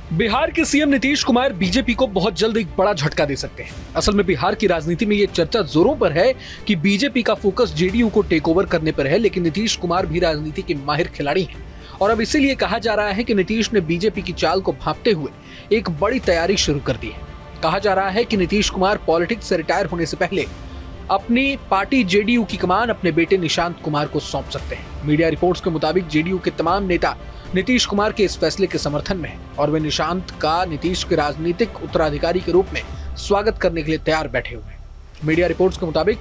बिहार के CM Nitish Kumar BJP को बहुत जल्द एक बड़ा झटका दे सकते हैं। असल में बिहार की राजनीति में ये चर्चा जोरों पर है कि बीजेपी का फोकस जेडीयू को टेक ओवर करने पर है, लेकिन नीतीश कुमार भी राजनीति के माहिर खिलाड़ी हैं और अब इसीलिए कहा जा रहा है कि नीतीश ने बीजेपी की चाल को भांपते हुए एक बड़ी तैयारी शुरू कर दी है। कहा जा रहा है कि नीतीश कुमार पॉलिटिक्स से रिटायर होने से पहले अपनी पार्टी जेडीयू की कमान अपने बेटे निशांत कुमार को सौंप सकते हैं। मीडिया रिपोर्ट्स के मुताबिक जेडीयू के तमाम नेता नीतीश कुमार के इस फैसले के समर्थन में है और वे निशांत का नीतीश के राजनीतिक उत्तराधिकारी के रूप में स्वागत करने के लिए तैयार बैठे हुए हैं। मीडिया रिपोर्ट्स के मुताबिक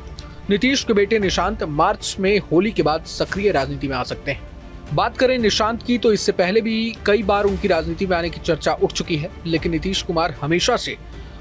नीतीश के बेटे निशांत मार्च में होली के बाद सक्रिय राजनीति में आ सकते हैं। बात करें निशांत की तो इससे पहले भी कई बार उनकी राजनीति में आने की चर्चा उठ चुकी है, लेकिन नीतीश कुमार हमेशा से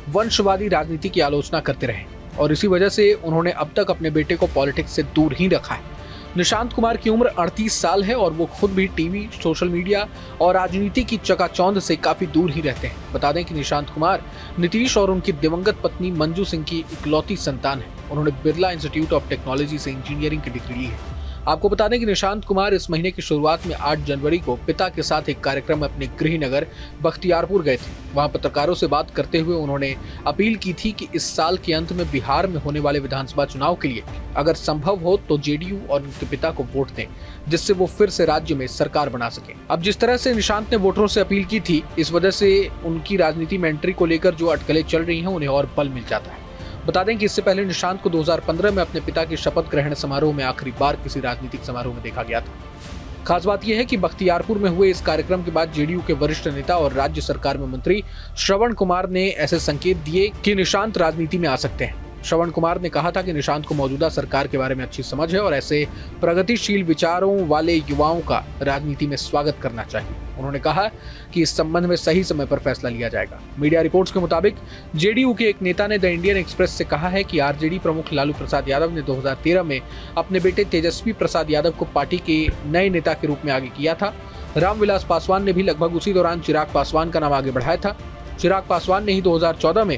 वंशवादी राजनीति की आलोचना करते रहे और इसी वजह से उन्होंने अब तक अपने बेटे को पॉलिटिक्स से दूर ही रखा है। निशांत कुमार की उम्र 38 साल है और वो खुद भी टीवी, सोशल मीडिया और राजनीति की चकाचौंध से काफी दूर ही रहते हैं। बता दें कि निशांत कुमार नीतीश और उनकी दिवंगत पत्नी मंजू सिंह की इकलौती संतान है। उन्होंने बिरला इंस्टीट्यूट ऑफ टेक्नोलॉजी से इंजीनियरिंग की डिग्री ली है। आपको बता दें कि निशांत कुमार इस महीने की शुरुआत में 8 जनवरी को पिता के साथ एक कार्यक्रम में अपने गृह नगर बख्तियारपुर गए थे। वहां पत्रकारों से बात करते हुए उन्होंने अपील की थी कि इस साल के अंत में बिहार में होने वाले विधानसभा चुनाव के लिए अगर संभव हो तो जेडीयू और उनके पिता को वोट दें, जिससे वो फिर से राज्य में सरकार बना सके। अब जिस तरह से निशांत ने वोटरों से अपील की थी, इस वजह से उनकी राजनीति में एंट्री को लेकर जो अटकलें चल रही हैं उन्हें और बल मिल जाता है। बता दें कि इससे पहले निशांत को 2015 में अपने पिता के शपथ ग्रहण समारोह में आखिरी बार किसी राजनीतिक समारोह में देखा गया था। खास बात यह है कि बख्तियारपुर में हुए इस कार्यक्रम के बाद जेडीयू के वरिष्ठ नेता और राज्य सरकार में मंत्री श्रवण कुमार ने ऐसे संकेत दिए कि निशांत राजनीति में आ सकते हैं। श्रवण कुमार ने कहा था कि निशांत को मौजूदा सरकार के बारे में अच्छी समझ है और ऐसे प्रगतिशील विचारों वाले युवाओं का राजनीति में स्वागत करना चाहिए। उन्होंने कहा कि इस संबंध में सही समय पर फैसला लिया जाएगा। मीडिया रिपोर्ट्स के मुताबिक जेडीयू के एक नेता ने द इंडियन एक्सप्रेस से कहा है कि आरजेडी प्रमुख लालू प्रसाद यादव ने 2013 में अपने बेटे तेजस्वी प्रसाद यादव को पार्टी के नए नेता के रूप में आगे किया था। रामविलास पासवान ने भी लगभग उसी दौरान चिराग पासवान का नाम आगे बढ़ाया था। चिराग पासवान ने ही 2014 में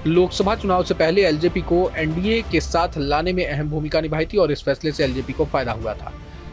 लोकसभा चुनाव से पहले एलजेपी को एनडीए के साथ लाने में अहम भूमिका निभाई थी और इस फैसले से एलजेपी को फायदा हुआ था।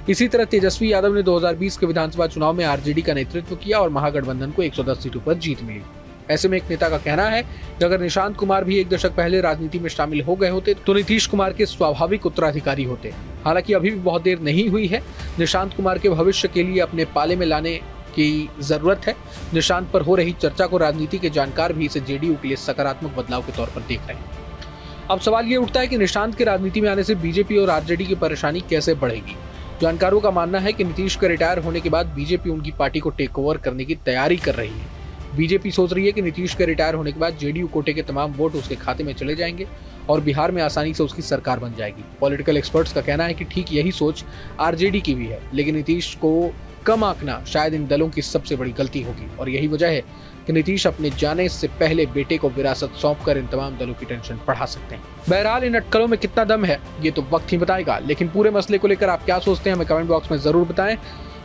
इसी तरह तेजस्वी यादव ने 2020 के विधानसभा चुनाव में आरजेडी का नेतृत्व किया और महागठबंधन को 110 सीटों पर जीत मिली। ऐसे में एक नेता का कहना है कि अगर निशांत कुमार भी एक दशक पहले राजनीति में शामिल हो गए होते तो नीतीश कुमार के स्वाभाविक उत्तराधिकारी होते। हालांकि अभी भी बहुत देर नहीं हुई है। निशांत कुमार के भविष्य के लिए अपने पाले में लाने की जरूरत है। निशांत पर हो रही चर्चा को राजनीति के जानकार भी इसे जेडीयू के लिए सकारात्मक बदलाव के तौर पर देख रहे हैं। अब सवाल ये उठता है कि निशांत के राजनीति में आने से बीजेपी और आरजेडी की परेशानी कैसे बढ़ेगी। जानकारों का मानना है कि नीतीश के रिटायर होने के बाद बीजेपी उनकी पार्टी को टेक ओवर करने की तैयारी कर रही है। बीजेपी सोच रही है कि नीतीश के रिटायर होने के बाद जेडीयू कोटे के तमाम वोट उसके खाते में चले जाएंगे और बिहार में आसानी से उसकी सरकार बन जाएगी। पॉलिटिकल एक्सपर्ट्स का कहना है कि ठीक यही सोच आरजेडी की भी है, लेकिन नीतीश को कम आंकना शायद इन दलों की सबसे बड़ी गलती होगी और यही वजह है कि नीतीश अपने जाने से पहले बेटे को विरासत सौंपकर इन तमाम दलों की टेंशन बढ़ा सकते हैं। बहरहाल इन अटकलों में कितना दम है ये तो वक्त ही बताएगा, लेकिन पूरे मसले को लेकर आप क्या सोचते हैं हमें कमेंट बॉक्स में जरूर बताएं।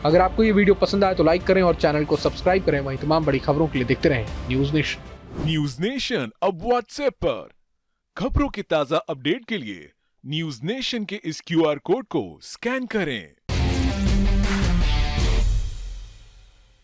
अगर आपको ये वीडियो पसंद आए तो लाइक करें और चैनल को सब्सक्राइब करें। वहीं तमाम बड़ी खबरों के लिए देखते रहें न्यूज नेशन। न्यूज नेशन अब व्हाट्सएप पर खबरों की ताजा अपडेट के लिए न्यूज नेशन के इस क्यूआर कोड को स्कैन करें।